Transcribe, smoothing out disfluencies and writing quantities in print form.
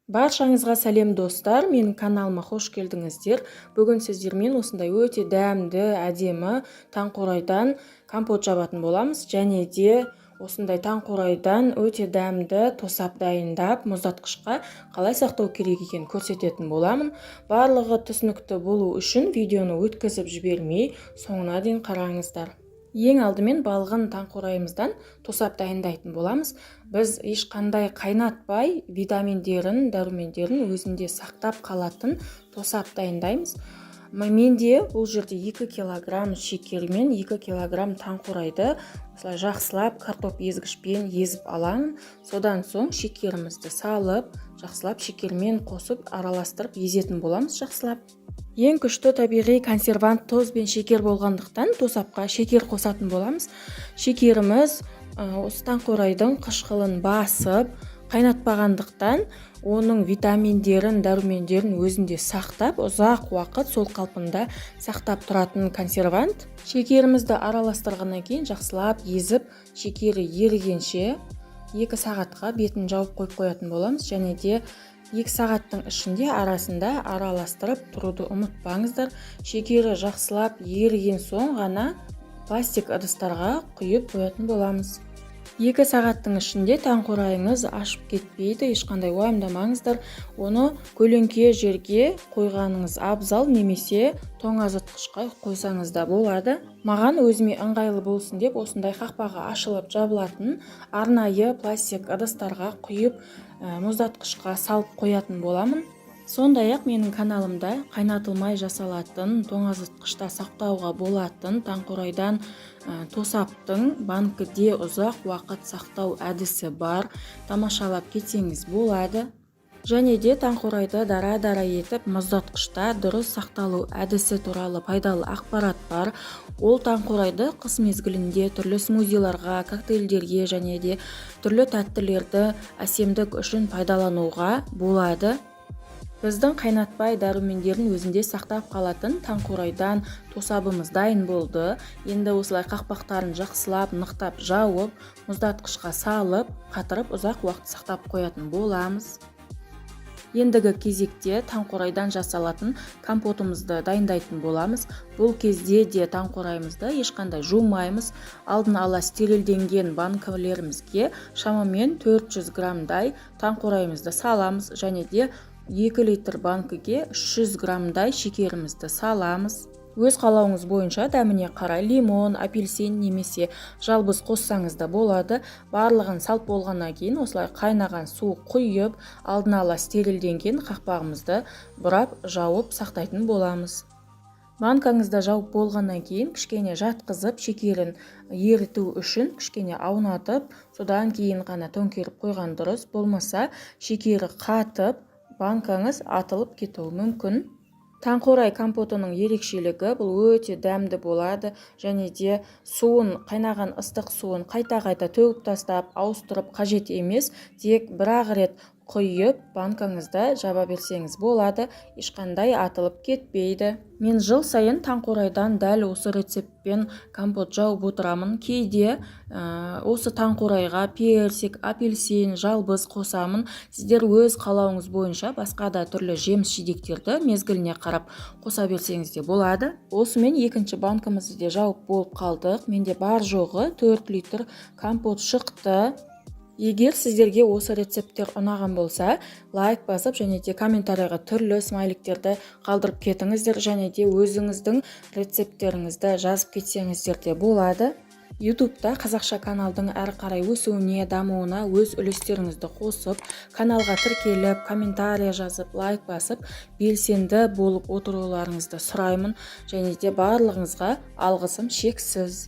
Баршаңызға сәлем достар, менің каналыма қош келдіңіздер. Бүгін сіздермен осындай өте дәмді, әдемі таңқурайдан компот жабатын боламыз. Және де осындай таңқурайдан өте дәмді тосап дайындап, мұздатқышқа қалай сақтау керек екенін көрсететін боламын. Барлығы түсінікті болу үшін видеоны өткізіп жібермей, соңына дейін қараңыздар. Ең алдымен балғын таңқурайымыздан тосап дайындайтын боламыз. Біз ешқандай қайнатпай витаминдерін, дәрумендерін өзінде сақтап қалатын тосап дайындаймыз. Менде бұл жерде 2 кг шекер мен 2 кг таңқурайды жақсылап картоп езгішпен езіп аламын. Содан соң шекерімізді салып, жақсылап шекермен қосып араластырып езетін боламыз жақсылап. Ең күшті табиғи консервант тұз бен шекер болғандықтан тосапқа шекер қосатын боламыз. Шекеріміз осы таңқурайдың қышқылын басып, қайнатпағандықтан оның витаминдерін, дәрумендерін өзінде сақтап, ұзақ уақыт сол қалпында сақтап тұратын консервант. Шекерімізді араластырғаннан кейін жақсылап езіп, шекері ерігенше 2 сағатқа бетін жауып қойып қоятын боламыз. Және де 2 сағаттың ішінде арасында араластырып тұруды ұмытпаңыздар. Шекері жақсылап еріген соң ғана пластик ыдыстарға құйып қоятын боламыз. 2 сағаттың ішінде таңқурайыңыз ашып кетпейді, ешқандай уайымдамаңыздар. Оны көлеңке жерге қойғаныңыз абзал, немесе тоңазытқышқа қойсаңыз да болады. Маған өзіме ыңғайлы болсын деп осындай қақпағы ашылып жабылатын арнайы пластик ыдыстарға құйып мұздатқышқа салып қоятын боламын. Сондай-ақ менің каналымда қайнатылмай жасалатын, тоңазытқышта сақтауға болатын таңқурайдан тосаптың банкіде ұзақ уақыт сақтау әдісі бар. Тамашалап кетсеңіз болады. Және де таңқурайды дара-дара етіп мұздатқышта дұрыс сақталу әдісі туралы пайдалы ақпарат бар. Ол таңқурайды қыс мезгілінде түрлі смузиларға, коктейльдерге және де түрлі тәттілерді әсемдік үшін пайдалануға болады. Біздің қайнатпай дәрумендерін өзінде сақтап қалатын таңқурайдан тосабымыз дайын болды. Енді осылай қақпақтарын жақсылап, нықтап жауып, мұздатқышқа салып, қатырып ұзақ уақыт сақтап қоятын боламыз. Ендігі кезекте таңқурайдан жасалатын компотымызды дайындайтын боламыз. Бұл кезде де таңқурайымызды ешқандай жумаймыз. Алдын ала стерилденген банкілерімізге шамамен 400 грамдай таңқурайымызды саламыз. Және де 2 литр банкіге 300 грамдай шекерімізді саламыз. Өз қалауыңыз бойынша дәміне қарай лимон, апельсин немесе жалбыз қоссаңыз да болады. Барлығын салып болғаннан кейін осылай қайнаған су құйып, алдын ала стерилденген қақпағымызды бұрап жауып сақтайтын боламыз. Банкаңызда жауып болғаннан кейін кішкене жатқызып, шекерін еріту үшін кішкене аунатып, содан кейін ғана төңкеріп қойған дұрыс. Болмаса шекері қатып, банкаңыз атылып кетуі мүмкін. Таңқурай компотының ерекшелігі бұл өте дәмді болады. Және де суын, қайнаған ыстық суын қайта-қайта төгіп тастап, ауыстырып қажет емес. Тек бір-ақ рет құйып, банкаңызда жаба берсеңіз болады. Ешқандай атылып кетпейді. Мен жыл сайын таңқурайдан дәл осы рецептпен компот жауып отырамын. Кейде осы таңқурайға персик, апельсин, жалбыз қосамын. Сіздер өз қалауыңыз бойынша басқа да түрлі жеміс-жидектерді мезгіліне қарап қоса берсеңіз де болады. Осымен екінші банкымызды де жауып болып қалдық. Менде бар жоғы 4 литр компот шықты. Егер сіздерге осы рецепттер ұнаған болса, лайк басып және де комментарийға түрлі смайликтерді қалдырып кетіңіздер. Және де өзіңіздің рецепттеріңізді жазып кетсеңіздер де болады. YouTube'да қазақша каналдың әрі қарай өсуіне, дамуына өз үлестеріңізді қосып, каналға тіркеліп, комментарий жазып, лайк басып, белсенді болып отыруларыңызды сұраймын. Және де барлығыңызға алғысым шексіз.